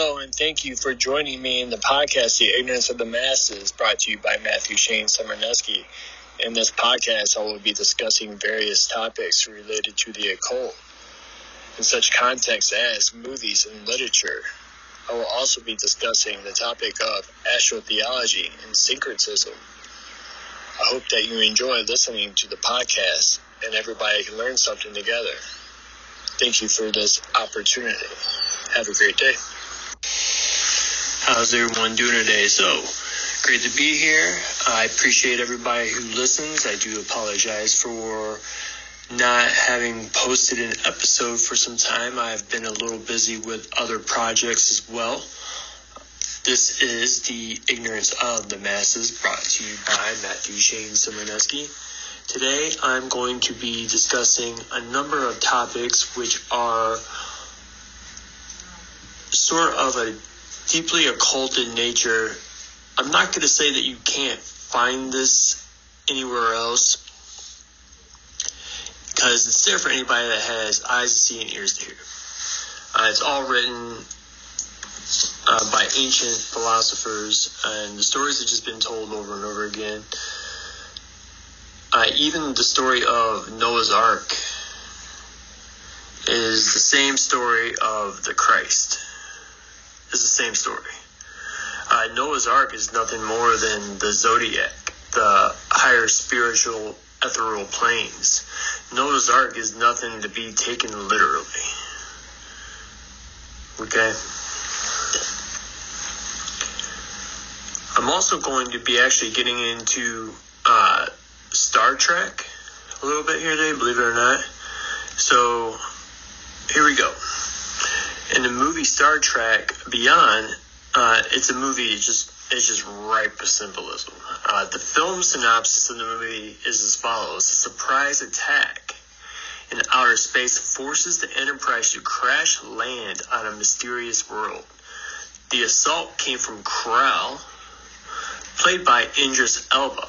Hello, and thank you for joining me in the podcast, The Ignorance of the Masses, brought to you by Matthew Shane Simoneski. In this podcast, I will be discussing various topics related to the occult, in such contexts as movies and literature. I will also be discussing the topic of astrotheology and syncretism. I hope that you enjoy listening to the podcast and everybody can learn something together. Thank you for this opportunity. Have a great day. How's everyone doing today? So, great to be here. I appreciate everybody who listens. I do apologize for not having posted an episode for some time. I've been a little busy with other projects as well. This is The Ignorance of the Masses, brought to you by Matthew Shane Simoneski. Today, I'm going to be discussing a number of topics which are sort of a deeply occult in nature. I'm not going to say that you can't find this anywhere else, because it's there for anybody that has eyes to see and ears to hear. It's all written by ancient philosophers, and the stories have just been told over and over again. Even the story of Noah's Ark is the same story of the Christ. It's the same story. Noah's Ark is nothing more than the zodiac, the higher spiritual ethereal planes. Noah's Ark is nothing to be taken literally. Okay? I'm also going to be actually getting into Star Trek a little bit here today, believe it or not. So, here we go. In the movie Star Trek Beyond, it's a movie, it's just ripe with symbolism. The film synopsis of the movie is as follows. A surprise attack in outer space forces the Enterprise to crash land on a mysterious world. The assault came from KRAL, played by Idris Elba.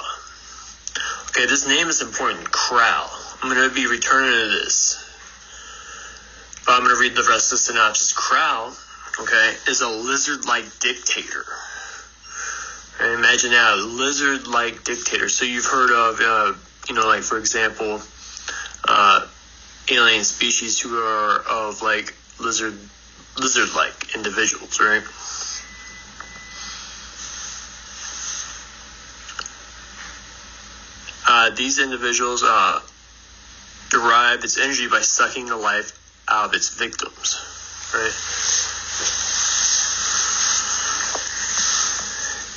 Okay, this name is important, KRAL. I'm going to be returning to this, but I'm going to read the rest of the synopsis. KRAL, okay, is a lizard-like dictator. And imagine that, a lizard-like dictator. So you've heard of, like, for example, alien species who are of, like, lizard-like individuals, right? These individuals derive its energy by sucking the life out of its victims, right?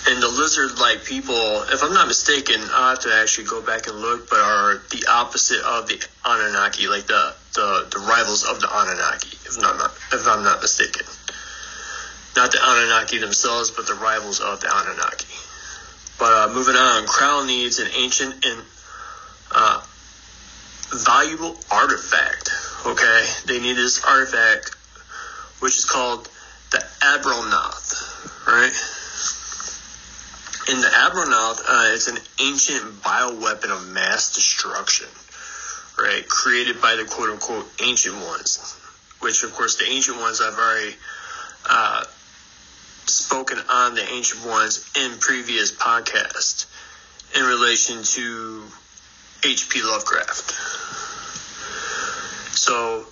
And the lizard-like people, if I'm not mistaken, I have to actually go back and look, but are the opposite of the Anunnaki, like the rivals of the Anunnaki, if I'm not mistaken. Not the Anunnaki themselves, but the rivals of the Anunnaki. But moving on, KRAL needs an ancient and valuable artifact. Okay, they need this artifact, which is called the Abronoth, right? And the Abronoth, it's an ancient bioweapon of mass destruction, right? Created by the quote-unquote ancient ones, which, of course, the ancient ones I've already spoken on the ancient ones in previous podcasts in relation to H.P. Lovecraft. So,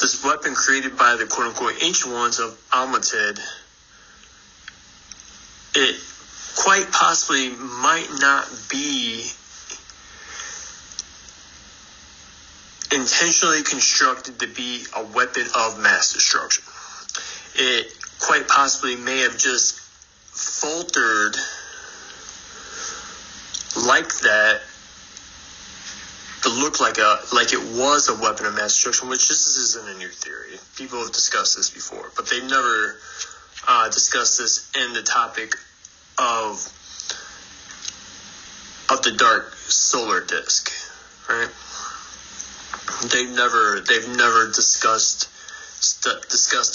this weapon created by the quote-unquote ancient ones of Almatid, it quite possibly might not be intentionally constructed to be a weapon of mass destruction. It quite possibly may have just faltered like that to look like it was a weapon of mass destruction, which this isn't a new theory. People have discussed this before, but they've never discussed this in the topic of the dark solar disk, right? They've never discussed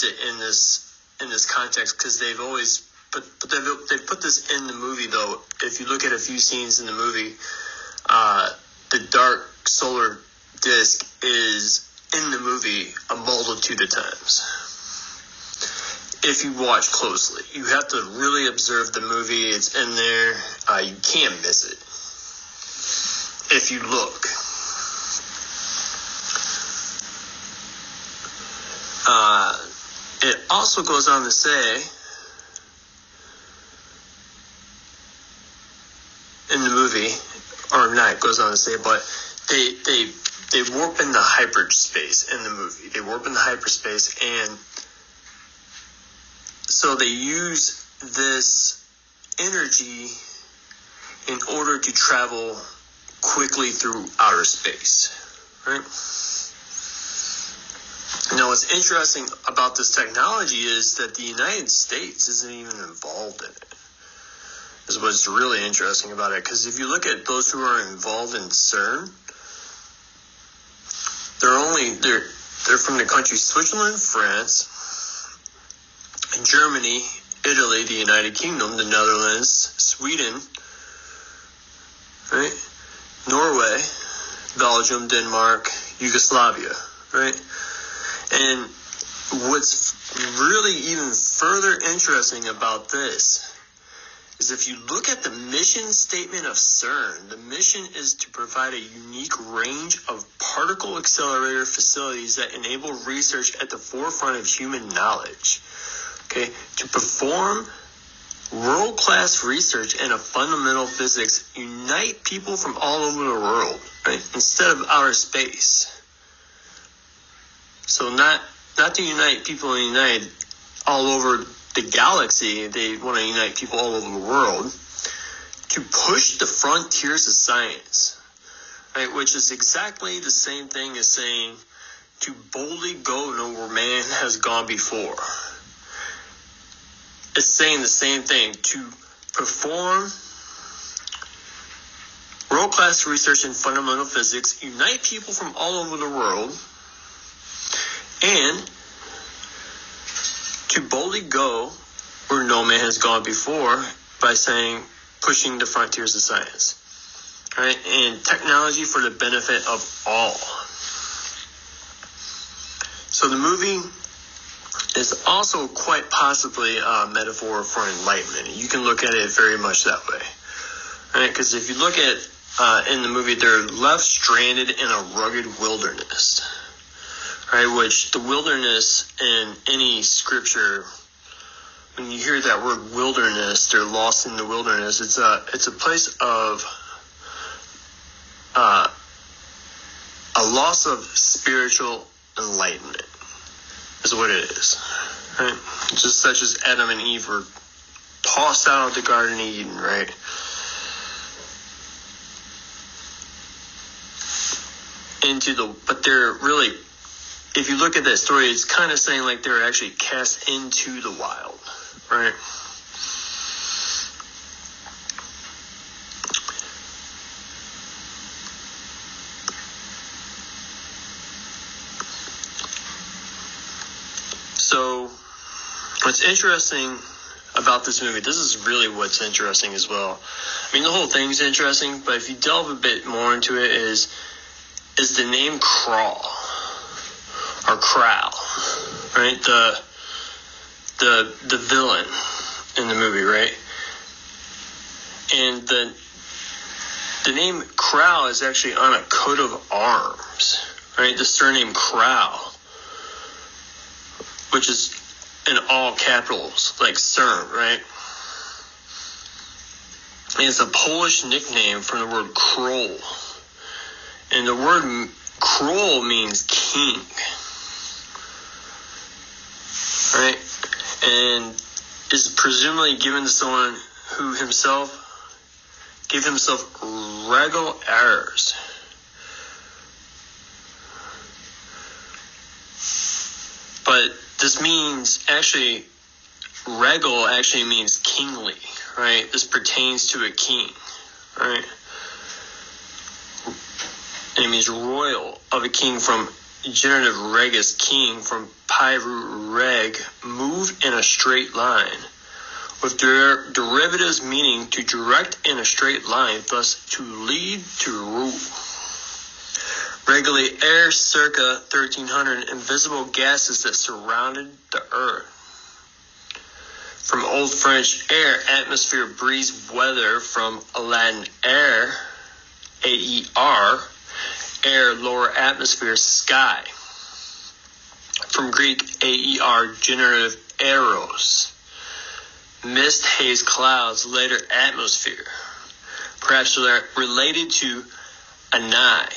it in this context, because they've always they've put this in the movie though. If you look at a few scenes in the movie, the dark solar disk is in the movie a multitude of times. if you watch closely. You have to really observe the movie. It's in there. You can't miss it if you look. It also goes on to say in the movie, or not, it goes on to say, but they warp into hyperspace in the movie. They warp into hyperspace, and so they use this energy in order to travel quickly through outer space, right? Now, what's interesting about this technology is that the United States isn't even involved in it. Is what's really interesting about it. Because if you look at those who are involved in CERN, they're from the countries Switzerland, France, Germany, Italy, the United Kingdom, the Netherlands, Sweden, right? Norway, Belgium, Denmark, Yugoslavia, right? And what's really even further interesting about this is if you look at the mission statement of CERN, the mission is to provide a unique range of particle accelerator facilities that enable research at the forefront of human knowledge. Okay, to perform world-class research in a fundamental physics, unite people from all over the world, right? Instead of outer space. So not to unite people all over the galaxy, they want to unite people all over the world to push the frontiers of science, right? Which is exactly the same thing as saying to boldly go where man has gone before. It's saying the same thing, to perform world-class research in fundamental physics, unite people from all over the world, and to boldly go where no man has gone before by saying, pushing the frontiers of science, right? And technology for the benefit of all. So the movie is also quite possibly a metaphor for enlightenment. You can look at it very much that way, right? Because if you look at in the movie, they're left stranded in a rugged wilderness, right? Which the wilderness in any scripture, when you hear that word wilderness, they're lost in the wilderness. It's a place of a loss of spiritual enlightenment, is what it is, right? Just such as Adam and Eve were tossed out of the Garden of Eden, right? But they're really, if you look at that story, it's kind of saying like they're actually cast into the wild, right? So, what's interesting about this movie, this is really what's interesting as well. I mean, the whole thing's interesting, but if you delve a bit more into it, is the name KROL, or KRAL, right? The villain in the movie, right? And the name KRAL is actually on a coat of arms, right? The surname KRAL, which is in all capitals, like CERN, right? And it's a Polish nickname from the word KROL. And the word KROL means king, right? And is presumably given to someone who gave himself regal airs. But this means, actually, regal actually means kingly, right? This pertains to a king, right? And it means royal of a king, from genitive regus, king, from pi root reg, move in a straight line, with derivatives meaning to direct in a straight line, thus to lead, to rule. Regulate air circa 1300, invisible gases that surrounded the earth. From Old French air, atmosphere, breeze, weather. From Latin air, A-E-R, air, lower atmosphere, sky. From Greek, A-E-R, generative aeros, mist, haze, clouds, later atmosphere. Perhaps related to anai,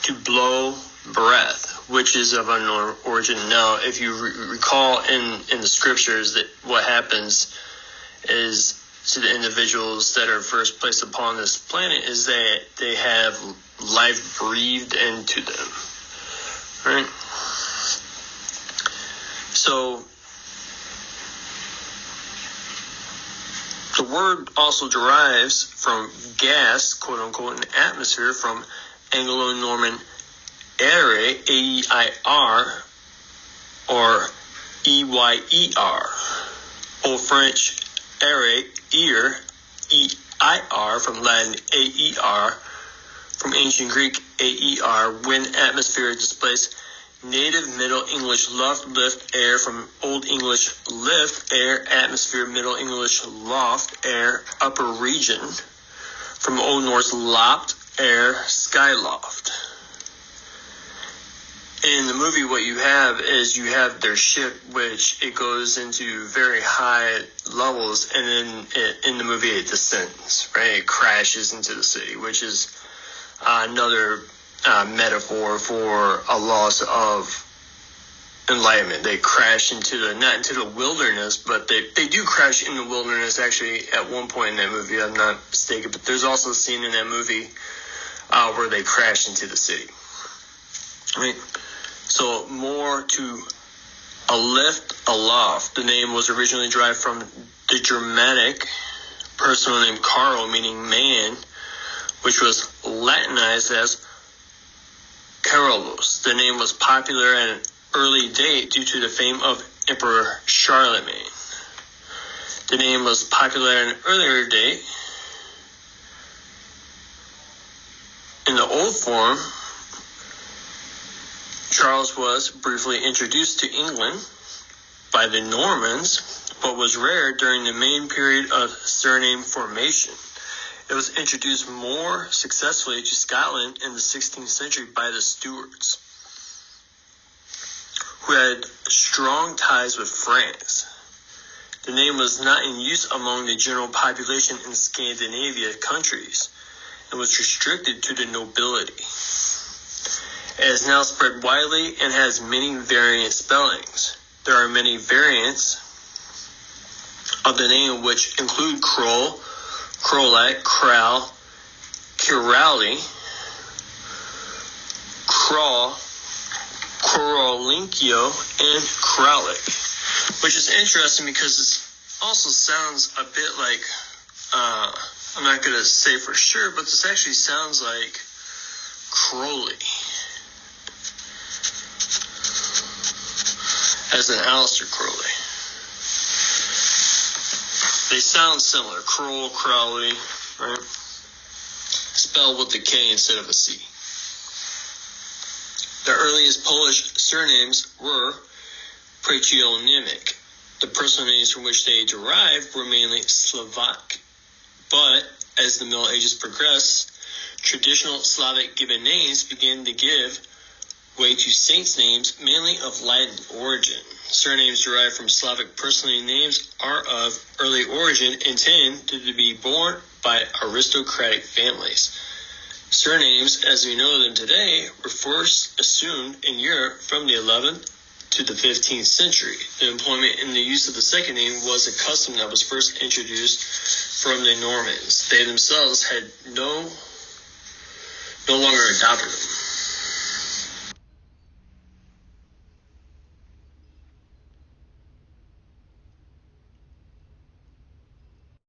to blow, breath, which is of unknown origin. Now, if you recall in the scriptures, that what happens is to the individuals that are first placed upon this planet is that they have life breathed into them, right? So the word also derives from gas, quote unquote, in atmosphere, from Anglo-Norman aere, A-E-I-R, or E-Y-E-R. Old French aere, ear, E-I-R, from Latin A-E-R, from ancient Greek A-E-R, wind, atmosphere, displaced. Native Middle English luft, lift, air, from Old English lift, air, atmosphere, Middle English loft, air, upper region, from Old Norse loft, air, skyloft. In the movie, what you have is you have their ship, which it goes into very high levels, and then in the movie it descends, right? It crashes into the city, which is another metaphor for a loss of enlightenment. They crash not into the wilderness, but they do crash in the wilderness actually at one point in that movie, I'm not mistaken. But there's also a scene in that movie where they crash into the city. Right? So more to a lift, aloft. The name was originally derived from the Germanic personal name KROL, meaning man, which was Latinized as KROLOS. The name was popular at an early date due to the fame of Emperor Charlemagne. The name was popular at an earlier date. In the old form, Charles was briefly introduced to England by the Normans, but was rare during the main period of surname formation. It was introduced more successfully to Scotland in the 16th century by the Stuarts, who had strong ties with France. The name was not in use among the general population in Scandinavia countries and was restricted to the nobility. It has now spread widely and has many variant spellings. There are many variants of the name, which include KROL, Crowley, KRAL, Crowley, KROL, Korolinkio, and Crowley, which is interesting because it also sounds a bit like, I'm not going to say for sure, but this actually sounds like Crowley, as in Aleister Crowley. They sound similar. KROL, Crowley, right? Spelled with the K instead of a C. The earliest Polish surnames were patronymic. The personal names from which they derived were mainly Slovak. But as the Middle Ages progressed, traditional Slavic given names began to give way to saints' names, mainly of Latin origin. Surnames derived from Slavic personal names are of early origin and tend to be borne by aristocratic families. Surnames, as we know them today, were first assumed in Europe from the 11th to the 15th century. The employment in the use of the second name was a custom that was first introduced from the Normans. They themselves had no longer adopted them.